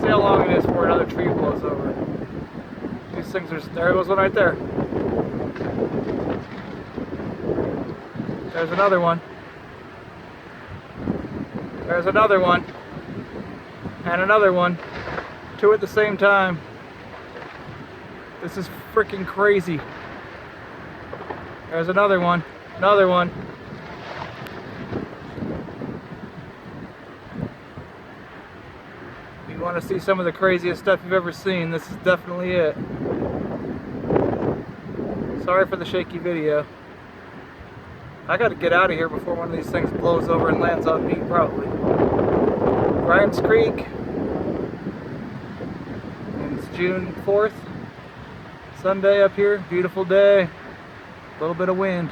see how long it is before another tree blows over. These things are, there goes one right there. There's another one. There's another one. And another one. Two at the same time. This is freaking crazy. There's another one. Another one. If you want to see some of the craziest stuff you've ever seen, this is definitely it. Sorry for the shaky video. I gotta get out of here before one of these things blows over and lands on me, probably. Grimes Creek. And it's June 4th. Sunday up here. Beautiful day. A little bit of wind.